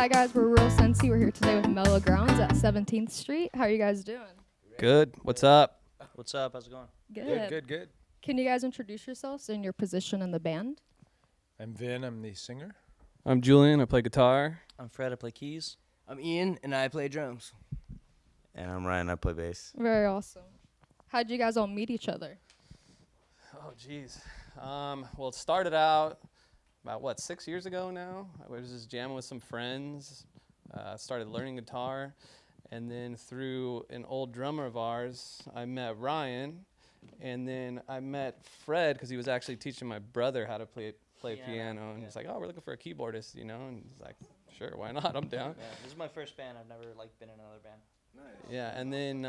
Hi guys, we're Real Sensi. We're here today with Mellow Grounds at 17th Street. How are you guys doing? Good. What's up? What's up? How's it going? Good. Can you guys introduce yourselves and your position in the band? I'm Vin, I'm the singer. I'm Julian. I play guitar. I'm Fred. I play keys. I'm Ian, and I play drums. And I'm Ryan. I play bass. Very awesome. How'd you guys all meet each other? Oh, jeez. Well, it started out about, 6 years ago now? I was just jamming with some friends, started learning guitar, and then through an old drummer of ours, I met Ryan, and then I met Fred because he was actually teaching my brother how to play piano, and he's like, oh, we're looking for a keyboardist, and he's like, sure, why not? I'm down. Yeah, this is my first band. I've never been in another band. Yeah, and then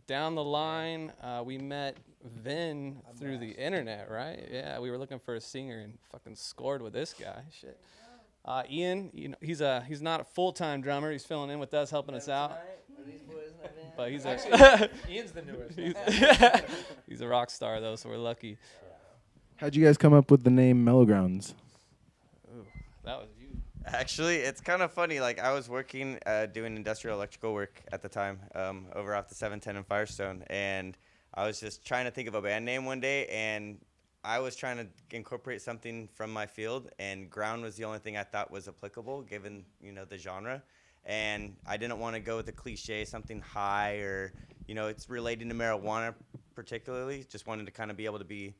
down the line, we met Vin through the internet, right? Yeah, we were looking for a singer and fucking scored with this guy. Shit. Ian, he's not a full-time drummer. He's filling in with us, helping us out. But he's Ian's the newest. he's a rock star though, so we're lucky. How'd you guys come up with the name Mellow Grounds? Ooh, that was you. Actually, it's kind of funny. Like, I was working doing industrial electrical work at the time over off the 710 in Firestone. And I was just trying to think of a band name one day. And I was trying to incorporate something from my field. And ground was the only thing I thought was applicable given, the genre. And I didn't want to go with a cliche, something high or, it's relating to marijuana particularly. Just wanted to kind of be able to be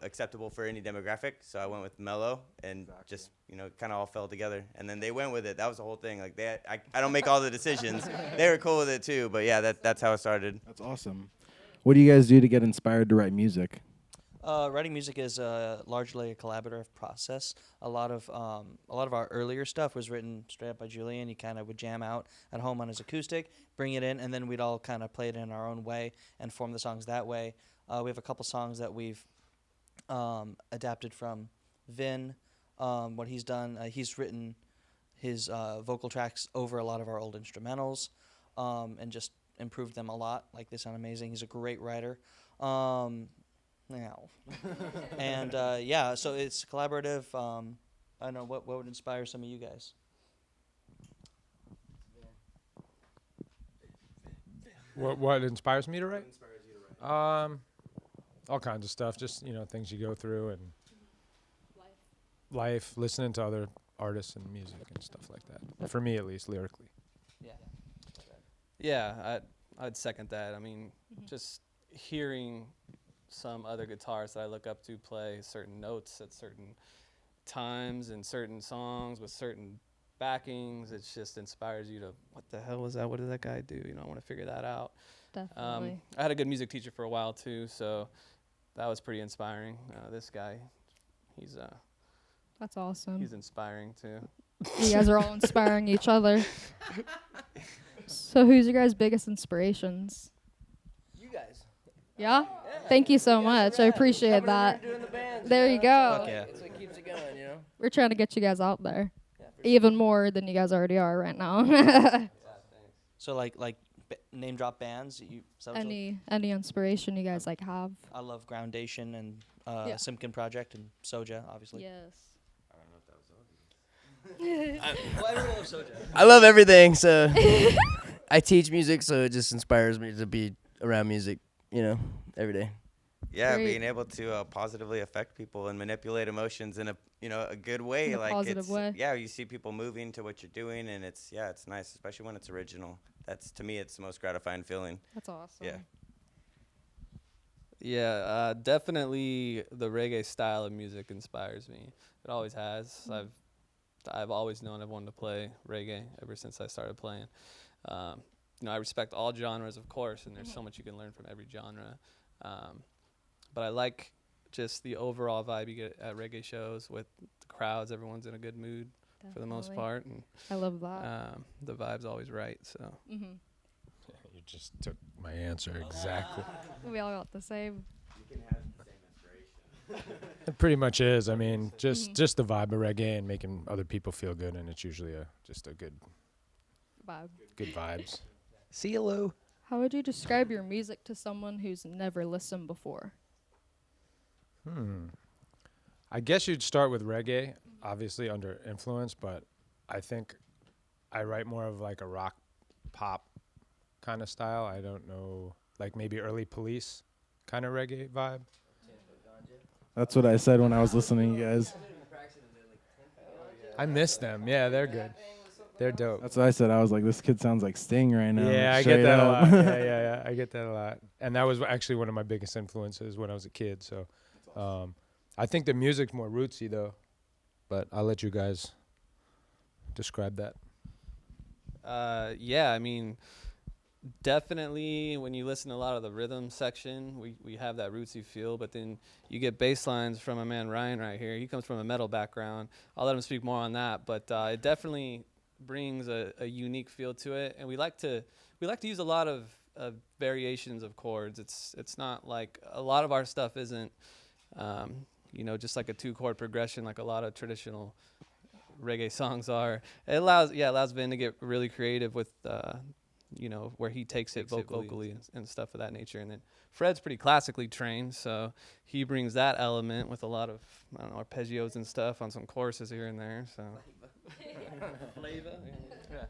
acceptable for any demographic. So I went with Mellow and just, kind of all fell together. And then they went with it. That was the whole thing. Like, I don't make all the decisions. They were cool with it too. But yeah, that's how it started. That's awesome. What do you guys do to get inspired to write music? Writing music is largely a collaborative process. A lot of our earlier stuff was written straight up by Julian. He kind of would jam out at home on his acoustic, bring it in, and then we'd all kind of play it in our own way and form the songs that way. We have a couple songs that we've adapted from Vin. What he's done, he's written his vocal tracks over a lot of our old instrumentals and just improved them a lot. Like, they sound amazing. He's a great writer. And so it's collaborative. I don't know, what would inspire some of you guys? What inspires me to write? All kinds of stuff. Just, things you go through and life, listening to other artists and music and stuff like that. For me, at least, lyrically. Yeah. Yeah, I'd second that. I mean, just hearing some other guitarists that I look up to play certain notes at certain times and certain songs with certain backings, it just inspires you to, what the hell was that? What did that guy do? I want to figure that out. Definitely. I had a good music teacher for a while too, so that was pretty inspiring. This guy, That's awesome. he's inspiring too. You guys are all inspiring each other. So who's your guys' biggest inspirations? You guys. Yeah? Thank you so much. I appreciate that. Doing the bands, There you go. Fuck yeah. It's what keeps it going, We're trying to get you guys out there. Yeah, for Even more than you guys already are right now. So like name drop bands. Any inspiration you guys have? I love Groundation and Yeah. Simkin Project and Soja, obviously. Yes. Well, everyone loves Soja. I love everything, so I teach music, so it just inspires me to be around music, every day. Yeah, Great. being able to positively affect people and manipulate emotions in a good way. In a like, positive way. Yeah, you see people moving to what you're doing, and it's nice, especially when it's original. To me, it's the most gratifying feeling. That's awesome. Yeah. Yeah, definitely the reggae style of music inspires me. It always has. I've always known I've wanted to play reggae ever since I started playing. I respect all genres, of course, and there's so much you can learn from every genre. But I like just the overall vibe you get at reggae shows with the crowds. Everyone's in a good mood for the most Definitely. part, and I love that. the vibe's always right. So You just took my answer exactly. We all got the same You can have the same inspiration. It pretty much is. I mean, just the vibe of reggae and making other people feel good, and it's usually just a good vibe. vibes. See you, Lou. How would you describe your music to someone who's never listened before? I guess you'd start with reggae, obviously under influence, but I think I write more of like a rock pop kind of style. I don't know, like maybe early Police kind of reggae vibe. That's what I said when I was listening to you guys. I miss them. Yeah, they're good. They're dope. That's what I said. I was like, this kid sounds like Sting right now. Yeah, like, I get straight that a up. lot. Yeah. I get that a lot. And that was actually one of my biggest influences when I was a kid. So I think the music's more rootsy, though. But I'll let you guys describe that. Yeah, I mean, definitely when you listen to a lot of the rhythm section, we have that rootsy feel, but then you get bass lines from my man Ryan right here. He comes from a metal background. I'll let him speak more on that, but it definitely brings a unique feel to it, and we like to use a lot of variations of chords. It's not like a lot of our stuff isn't just like a 2-chord progression like a lot of traditional reggae songs are. It allows Ben to get really creative with where he takes it vocally and stuff of that nature. And then Fred's pretty classically trained, so he brings that element with a lot of arpeggios and stuff on some choruses here and there. So flavor. Yeah.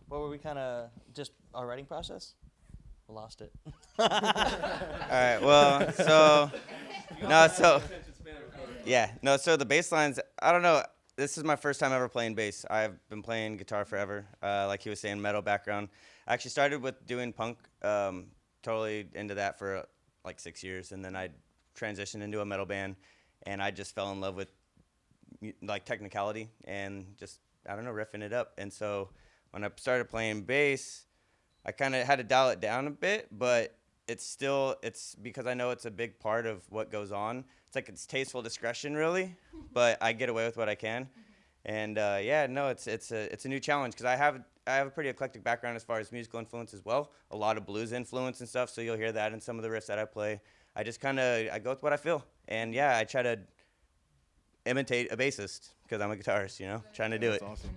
What were we kind of just our writing process? Lost it. All right. Well, so the bass lines. I don't know. This is my first time ever playing bass. I've been playing guitar forever. Like he was saying, metal background. I actually started with doing punk. Totally into that for like 6 years, and then I transitioned into a metal band, and I just fell in love with like technicality and just riffing it up. And so when I started playing bass, I kind of had to dial it down a bit, but it's because I know it's a big part of what goes on. It's tasteful discretion, really, but I get away with what I can. And it's a new challenge because I have a pretty eclectic background as far as musical influence as well. A lot of blues influence and stuff, so you'll hear that in some of the riffs that I play. I just I go with what I feel, and I try to imitate a bassist because I'm a guitarist, trying to do it. That's awesome.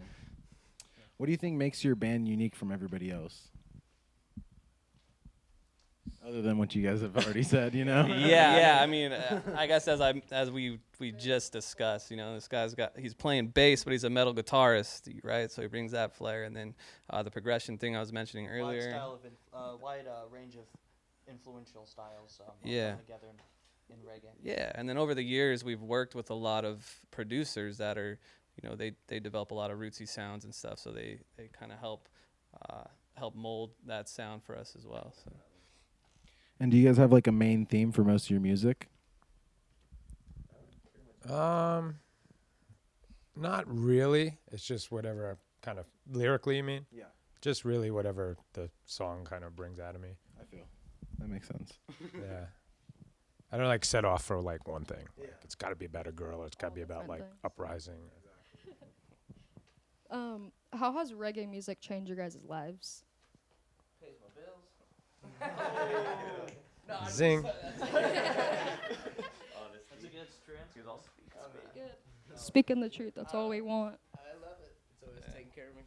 What do you think makes your band unique from everybody else? Other than what you guys have already said, Yeah. I mean, I guess as we just discussed, this he's playing bass, but he's a metal guitarist, right? So he brings that flair, and then the progression thing I was mentioning earlier. Wide range of influential styles. Yeah. Together in reggae. Yeah, and then over the years we've worked with a lot of producers that are, they develop a lot of rootsy sounds and stuff, so they kind of help mold that sound for us as well. So. And do you guys have like a main theme for most of your music? Not really. It's just whatever kind of lyrically, you mean? Yeah. Just really whatever the song kind of brings out of me. I feel that makes sense. Yeah. I don't like set off for like one thing. Yeah. Like, it's got to be about a girl, or it's got to be about like uprising. How has reggae music changed your guys' lives? Pays my bills. Zing. That's a good strand. Speaking the truth, that's all we want. I love it. It's always taking care of me.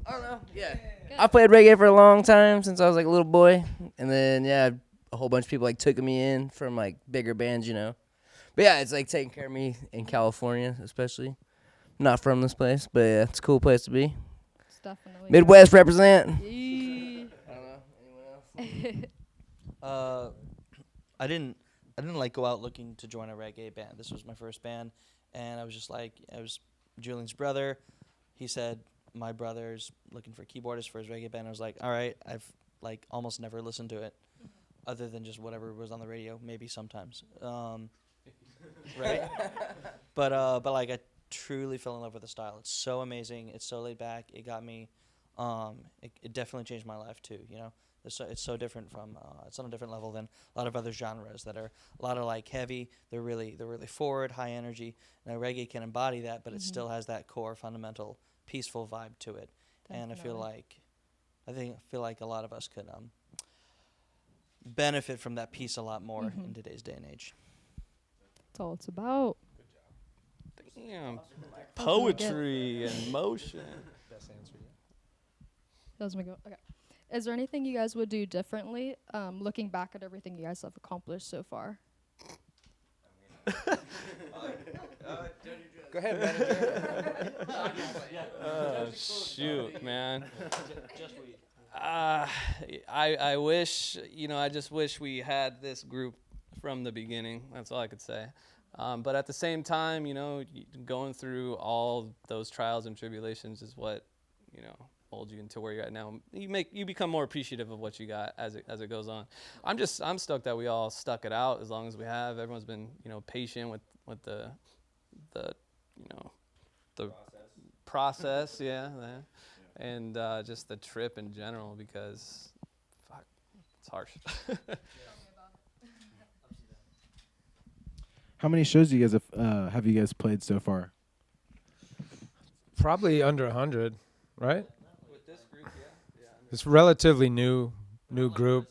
I don't know. Yeah. I played reggae for a long time since I was like a little boy. And then, a whole bunch of people like took me in from like bigger bands, But yeah, it's like taking care of me in California, especially. Not from this place, but yeah, it's a cool place to be. It's definitely Midwest represent. Yee. I don't know. Anyone else? I didn't like go out looking to join a reggae band. This was my first band, and I was just like, I was Julian's brother. He said my brother's looking for keyboardists for his reggae band. I was like, all right. I've like almost never listened to it, other than just whatever was on the radio, maybe sometimes. Right? But like I truly fell in love with the style. It's so amazing. It's so laid back. It got me. It definitely changed my life too. It's so different from. It's on a different level than a lot of other genres that are a lot of like heavy. They're really forward, high energy. Now reggae can embody that, but it still has that core, fundamental, peaceful vibe to it. Definitely. And I feel like a lot of us could benefit from that peace a lot more in today's day and age. That's all it's about. Damn. Poetry and motion. Best answer yet. Doesn't make okay. Is there anything you guys would do differently, looking back at everything you guys have accomplished so far? Go ahead, manager. Shoot, man. I wish, I just wish we had this group from the beginning. That's all I could say. But at the same time, going through all those trials and tribulations is what, holds you into where you're at now. You become more appreciative of what you got as it goes on. I'm stoked that we all stuck it out as long as we have. Everyone's been, patient with the process, yeah. And just the trip in general, because fuck, it's harsh. How many shows do you guys have you guys played so far? Probably under 100, right? With this group, yeah. It's relatively new group,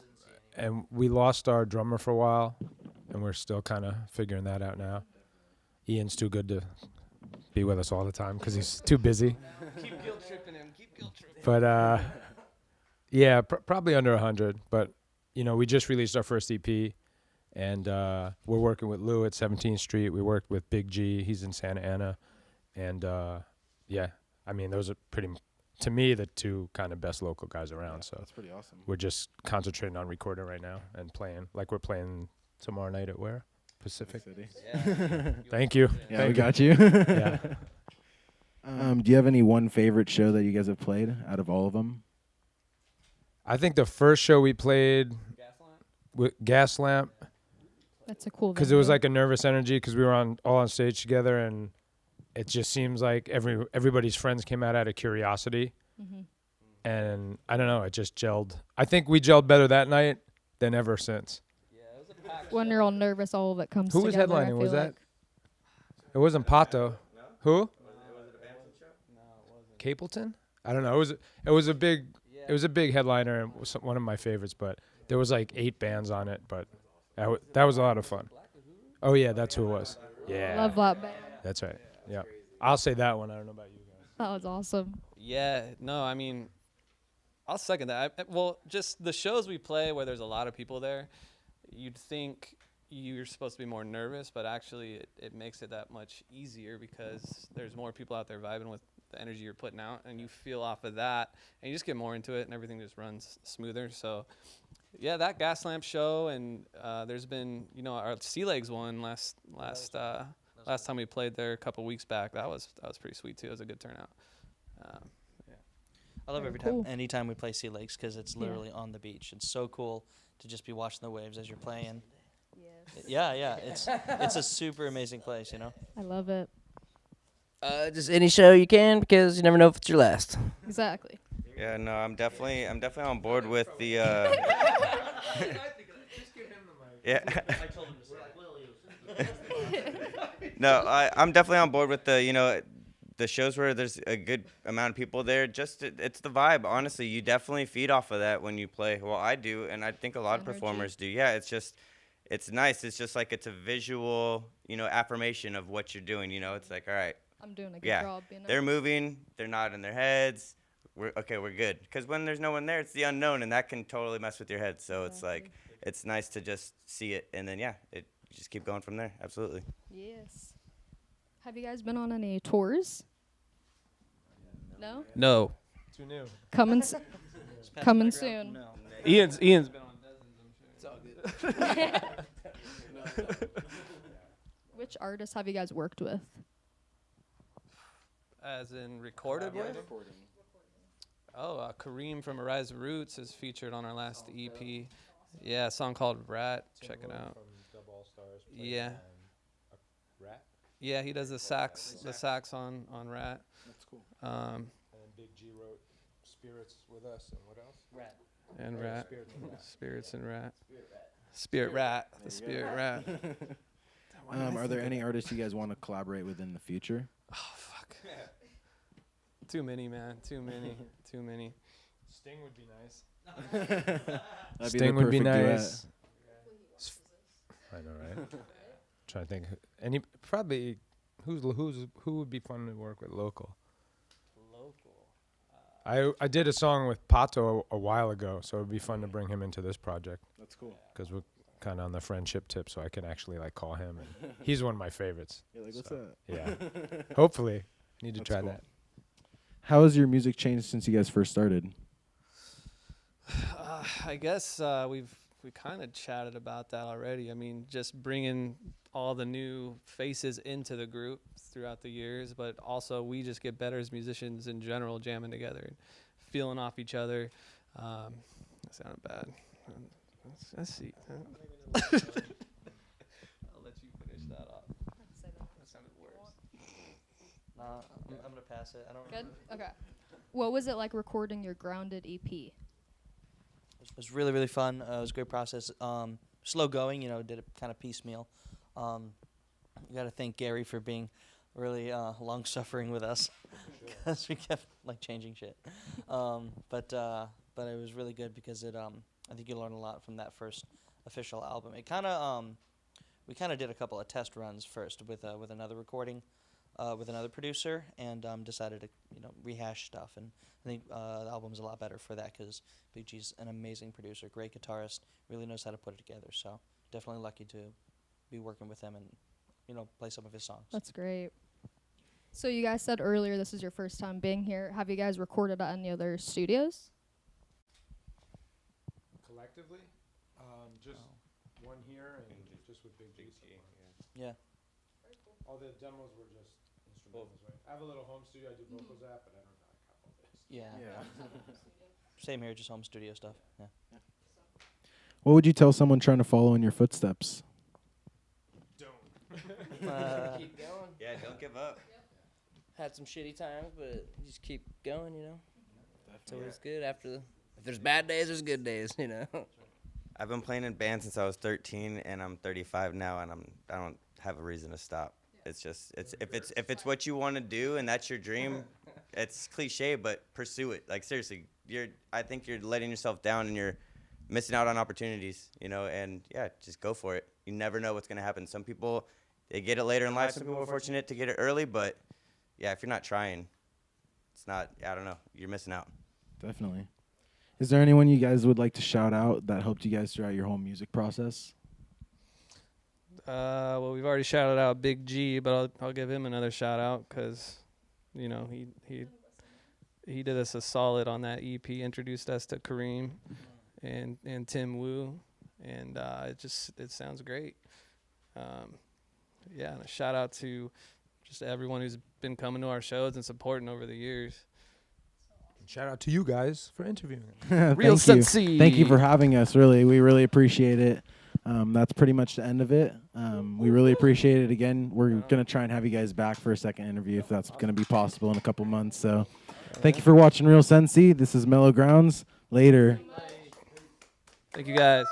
and we lost our drummer for a while, and we're still kind of figuring that out now. Ian's too good to be with us all the time because he's too busy. Keep guilt tripping him. But yeah, probably under 100. But we just released our first EP, and we're working with Lou at 17th Street. We worked with Big G. He's in Santa Ana, and yeah, I mean those are to me the two kind of best local guys around. So That's pretty awesome. we're just concentrating on recording right now and playing. Like we're playing tomorrow night at where? Pacific City. Yeah. Thank you. Yeah, Thank we you. got you. Yeah. Do you have any one favorite show that you guys have played out of all of them? I think the first show we played with Gas Lamp, That's a cool. because it was like a nervous energy because we were all on stage together, and it just seems like everybody's friends came out of curiosity, and I don't know, it just gelled. I think we gelled better that night than ever since. When you're all nervous, all of it comes Who was together. I headlining? feel Was that? like. It wasn't Pato. Who? Was it a Benson show? No, it wasn't. Capleton? I don't know. It was a big headliner and was one of my favorites. But there was like 8 bands on it. But that was a lot of fun. Oh yeah, that's who it was. Yeah, Love that band. that's right. Yeah, I'll say that one. I don't know about you guys. That was awesome. Yeah, no, I mean, I'll second that. Well, just the shows we play where there's a lot of people there, you'd think you're supposed to be more nervous, but actually it makes it that much easier because there's more people out there vibing with the energy you're putting out, and you feel off of that, and you just get more into it, and everything just runs smoother. So, yeah, that Gas Lamp show, and there's been, our Sea Legs one last time we played there a couple weeks back. That was pretty sweet too. It was a good turnout. I love Very every cool. time, anytime we play Sea Lakes because it's Yeah. literally on the beach. It's so cool to just be watching the waves as you're playing. Yes. Yeah, it's a super amazing place, I love it. Just any show you can, because you never know if it's your last. Exactly. Yeah, no, I'm definitely on board with the. Yeah. No, I'm definitely on board with the shows where there's a good amount of people there. It's the vibe. Honestly, you definitely feed off of that when you play. Well, I do, and I think a lot of Energy. performers do. Yeah, it's nice. It's just like it's a visual, affirmation of what you're doing. It's like, all right, I'm doing a good Yeah. job. they're moving, they're nodding their heads. We're good. Because when there's no one there, it's the unknown, and that can totally mess with your head. So it's like, it's nice to just see it, and then you just keep going from there. Absolutely. Yes. Have you guys been on any tours? No. No. Too new. Coming coming soon. No. Ian's been on dozens, I'm sure. Which artists have you guys worked with? As in recorded with? Oh, Kareem from Arise Roots is featured on our last EP. Yeah, a song called Rat. Check it out. Yeah. Rat. Yeah, he does the sax on Rat. That's cool. And then Big G wrote Spirits with us, and what else? Rat. And Rat. Spirits and Rat. Spirits and Rat. Spirit Rat. The Spirit Rat. Are there any artists you guys want to collaborate with in the future? Oh, fuck. Too many, man. Too many. Sting would be nice. That'd Sting the would be perfect duet. nice. I know, right? Trying to think. Probably who would be fun to work with local? I did a song with Pato a while ago, so it'd be fun to bring him into this project That's cool. because kind of on the friendship tip, so I can actually like call him. And he's one of my favorites. You're like, what's So, that? Yeah. Hopefully, need to That's try cool. that. How has your music changed since you guys first started? I guess we kind of chatted about that already. I mean, just bringing all the new faces into the group throughout the years, but also we just get better as musicians in general, jamming together and feeling off each other. That sounded bad. Let's see. I'll let you finish that off. That sounded worse. I'm gonna pass it. I don't. Good? Okay. What was it like recording your Grounded E EP? It was really, really fun. It was a great process. Slow going, did it kind of piecemeal. You got to thank Gary for being really long suffering with us, because we kept like changing shit. But it was really good because I think you learn a lot from that first official album. It kind of we kind of did a couple of test runs first with another recording, with another producer, and decided to rehash stuff. And I think the album's a lot better for that because Big G's an amazing producer, great guitarist, really knows how to put it together. So definitely lucky to be working with him and play some of his songs. That's great. So you guys said earlier this is your first time being here. Have you guys recorded at any other studios? Collectively, just one here and just with Big G. Yeah. All the demos were just instrumentals, right? I have a little home studio I do vocals at, but I don't know how all this. Yeah. Same here, just home studio stuff. Yeah. What would you tell someone trying to follow in your footsteps? Keep going. Yeah, don't give up. Had some shitty times, but just keep going, It's always good if there's bad days, there's good days, I've been playing in bands since I was 13, and I'm 35 now, and I don't have a reason to stop. It's just if it's what you want to do and that's your dream, it's cliche, but pursue it. Like seriously, I think you're letting yourself down and you're missing out on opportunities, and yeah, just go for it. You never know what's gonna happen. Some people they get it later in life. Some people are fortunate to get it early, but yeah, if you're not trying, it's not. I don't know. You're missing out. Definitely. Is there anyone you guys would like to shout out that helped you guys throughout your whole music process? Well, we've already shouted out Big G, but I'll give him another shout out because, he did us a solid on that EP. Introduced us to Kareem and Tim Wu, and it sounds great. Yeah, and a shout out to just everyone who's been coming to our shows and supporting over the years. And shout out to you guys for interviewing. Real Thank you. Sunsy. Thank you for having us. Really, we really appreciate it. That's pretty much the end of it. We really appreciate it. Again, we're gonna try and have you guys back for a second interview if that's gonna be possible in a couple months. So, thank you for watching Real Sensi. This is Mellow Grounds. Later. Thank you guys.